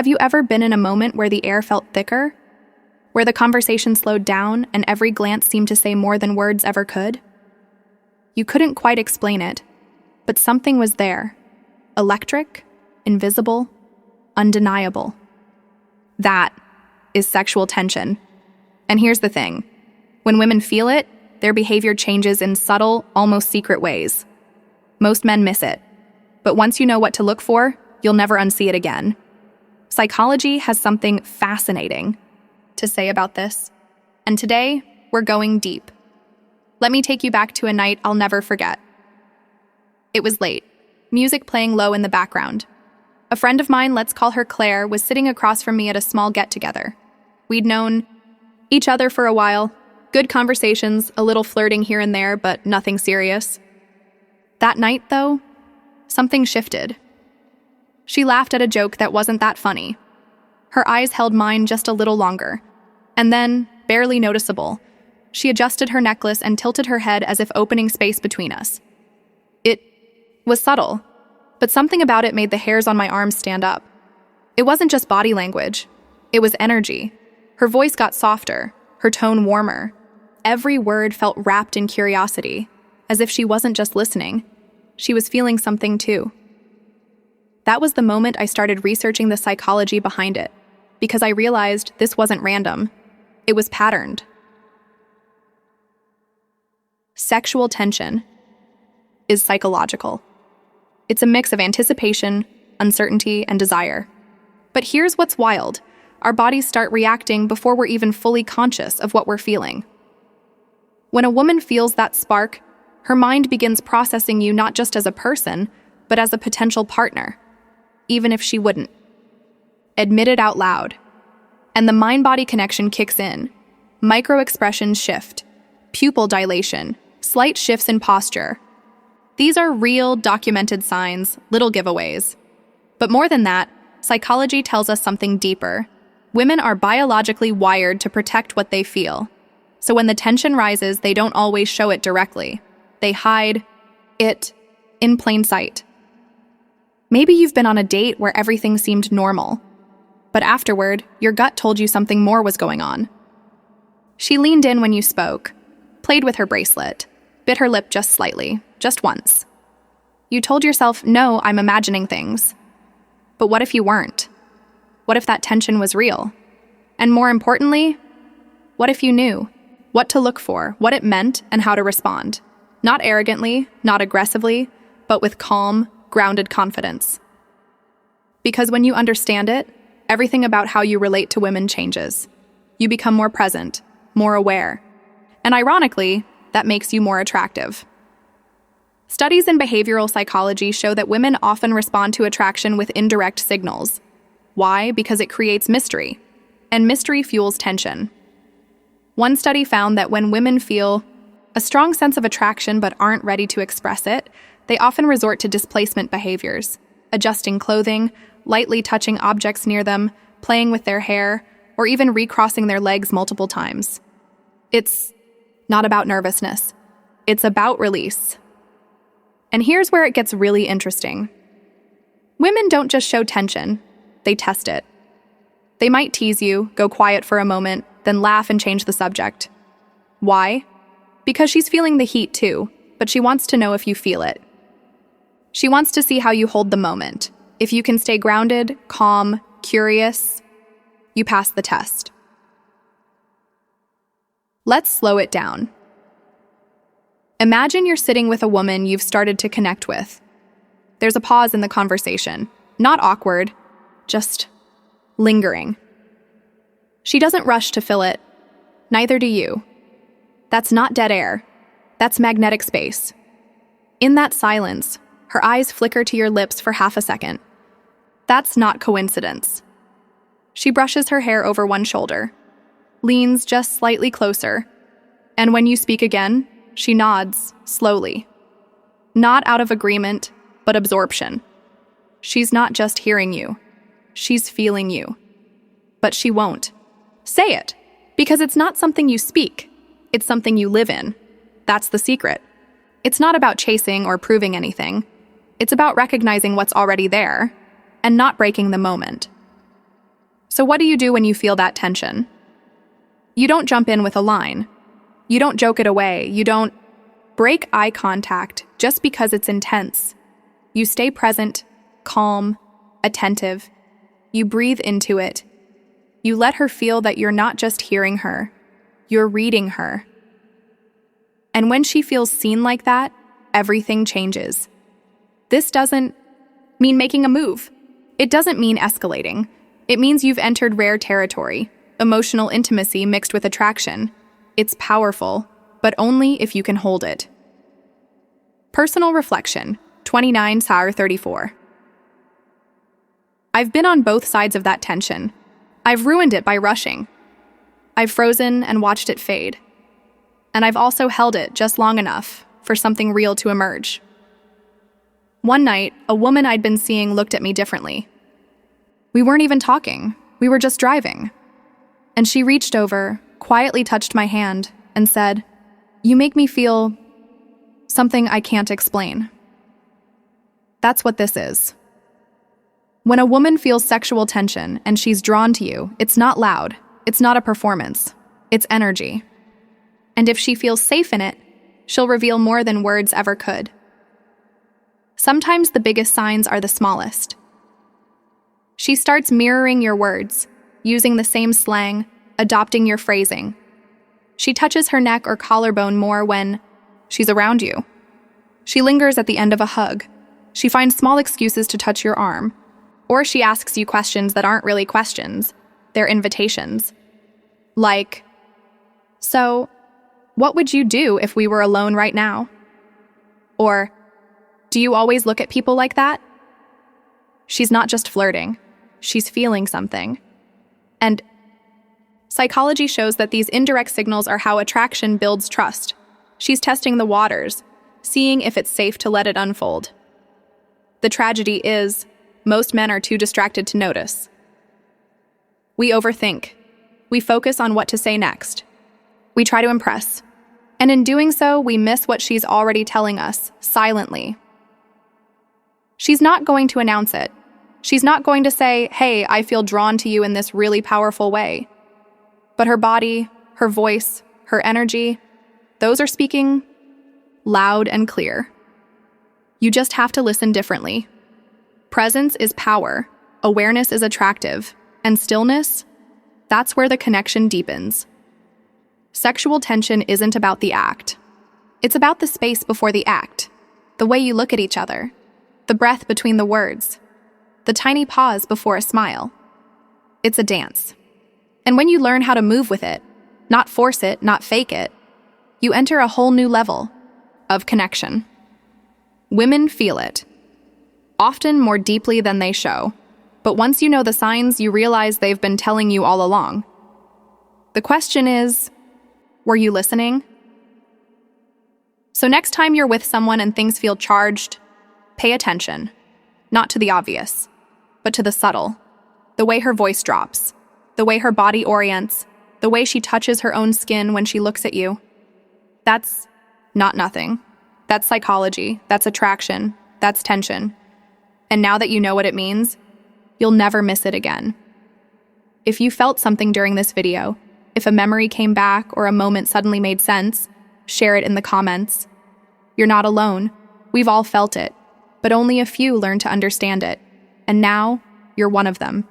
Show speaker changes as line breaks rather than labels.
Have you ever been in a moment where the air felt thicker? Where the conversation slowed down and every glance seemed to say more than words ever could? You couldn't quite explain it, but something was there. Electric, invisible, undeniable. That is sexual tension. And here's the thing. When women feel it, their behavior changes in subtle, almost secret ways. Most men miss it. But once you know what to look for, you'll never unsee it again. Psychology has something fascinating to say about this. And today, we're going deep. Let me take you back to a night I'll never forget. It was late, music playing low in the background. A friend of mine, let's call her Claire, was sitting across from me at a small get-together. We'd known each other for a while, good conversations, a little flirting here and there, but nothing serious. That night, though, something shifted. She laughed at a joke that wasn't that funny. Her eyes held mine just a little longer, and then, barely noticeable, she adjusted her necklace and tilted her head as if opening space between us. It was subtle, but something about it made the hairs on my arms stand up. It wasn't just body language. It was energy. Her voice got softer, her tone warmer. Every word felt wrapped in curiosity, as if she wasn't just listening. She was feeling something too. That was the moment I started researching the psychology behind it, because I realized this wasn't random. It was patterned. Sexual tension is psychological. It's a mix of anticipation, uncertainty, and desire. But here's what's wild. Our bodies start reacting before we're even fully conscious of what we're feeling. When a woman feels that spark, her mind begins processing you not just as a person, but as a potential partner, even if she wouldn't. Admit it out loud. And the mind-body connection kicks in. Micro-expressions shift, pupil dilation, slight shifts in posture. These are real, documented signs, little giveaways. But more than that, psychology tells us something deeper. Women are biologically wired to protect what they feel. So when the tension rises, they don't always show it directly. They hide it in plain sight. Maybe you've been on a date where everything seemed normal, but afterward, your gut told you something more was going on. She leaned in when you spoke, played with her bracelet, bit her lip just slightly, just once. You told yourself, no, I'm imagining things. But what if you weren't? What if that tension was real? And more importantly, what if you knew what to look for, what it meant, and how to respond? Not arrogantly, not aggressively, but with calm, grounded confidence. Because when you understand it, everything about how you relate to women changes. You become more present, more aware. And ironically, that makes you more attractive. Studies in behavioral psychology show that women often respond to attraction with indirect signals. Why? Because it creates mystery, and mystery fuels tension. One study found that when women feel a strong sense of attraction but aren't ready to express it, they often resort to displacement behaviors, adjusting clothing, lightly touching objects near them, playing with their hair, or even recrossing their legs multiple times. It's not about nervousness. It's about release. And here's where it gets really interesting. Women don't just show tension, they test it. They might tease you, go quiet for a moment, then laugh and change the subject. Why? Because she's feeling the heat too, but she wants to know if you feel it. She wants to see how you hold the moment. If you can stay grounded, calm, curious, you pass the test. Let's slow it down. Imagine you're sitting with a woman you've started to connect with. There's a pause in the conversation. Not awkward, just lingering. She doesn't rush to fill it. Neither do you. That's not dead air. That's magnetic space. In that silence, her eyes flicker to your lips for half a second. That's not coincidence. She brushes her hair over one shoulder, leans just slightly closer, and when you speak again, she nods, slowly. Not out of agreement, but absorption. She's not just hearing you. She's feeling you. But she won't. Say it, because it's not something you speak. It's something you live in. That's the secret. It's not about chasing or proving anything. It's about recognizing what's already there and not breaking the moment. So what do you do when you feel that tension? You don't jump in with a line. You don't joke it away. You don't break eye contact just because it's intense. You stay present, calm, attentive. You breathe into it. You let her feel that you're not just hearing her, you're reading her. And when she feels seen like that, everything changes. This doesn't mean making a move. It doesn't mean escalating. It means you've entered rare territory, emotional intimacy mixed with attraction. It's powerful, but only if you can hold it. Personal reflection, 29/34. I've been on both sides of that tension. I've ruined it by rushing. I've frozen and watched it fade. And I've also held it just long enough for something real to emerge. One night, a woman I'd been seeing looked at me differently. We weren't even talking. We were just driving. And she reached over, quietly touched my hand, and said, "You make me feel something I can't explain." That's what this is. When a woman feels sexual tension and she's drawn to you, it's not loud, it's not a performance, it's energy. And if she feels safe in it, she'll reveal more than words ever could. Sometimes the biggest signs are the smallest. She starts mirroring your words, using the same slang, adopting your phrasing. She touches her neck or collarbone more when she's around you. She lingers at the end of a hug. She finds small excuses to touch your arm. Or she asks you questions that aren't really questions, they're invitations. Like, "So, what would you do if we were alone right now?" Or, "Do you always look at people like that?" She's not just flirting, she's feeling something. And psychology shows that these indirect signals are how attraction builds trust. She's testing the waters, seeing if it's safe to let it unfold. The tragedy is, most men are too distracted to notice. We overthink. We focus on what to say next. We try to impress. And in doing so, we miss what she's already telling us, silently. She's not going to announce it. She's not going to say, "Hey, I feel drawn to you in this really powerful way." But her body, her voice, her energy, those are speaking loud and clear. You just have to listen differently. Presence is power, awareness is attractive, and stillness, that's where the connection deepens. Sexual tension isn't about the act. It's about the space before the act, the way you look at each other, the breath between the words, the tiny pause before a smile. It's a dance. And when you learn how to move with it, not force it, not fake it, you enter a whole new level of connection. Women feel it, often more deeply than they show. But once you know the signs, you realize they've been telling you all along. The question is, were you listening? So next time you're with someone and things feel charged, pay attention, not to the obvious, but to the subtle. The way her voice drops, the way her body orients, the way she touches her own skin when she looks at you. That's not nothing. That's psychology, that's attraction, that's tension. And now that you know what it means, you'll never miss it again. If you felt something during this video, if a memory came back or a moment suddenly made sense, share it in the comments. You're not alone. We've all felt it, but only a few learn to understand it. And now, you're one of them.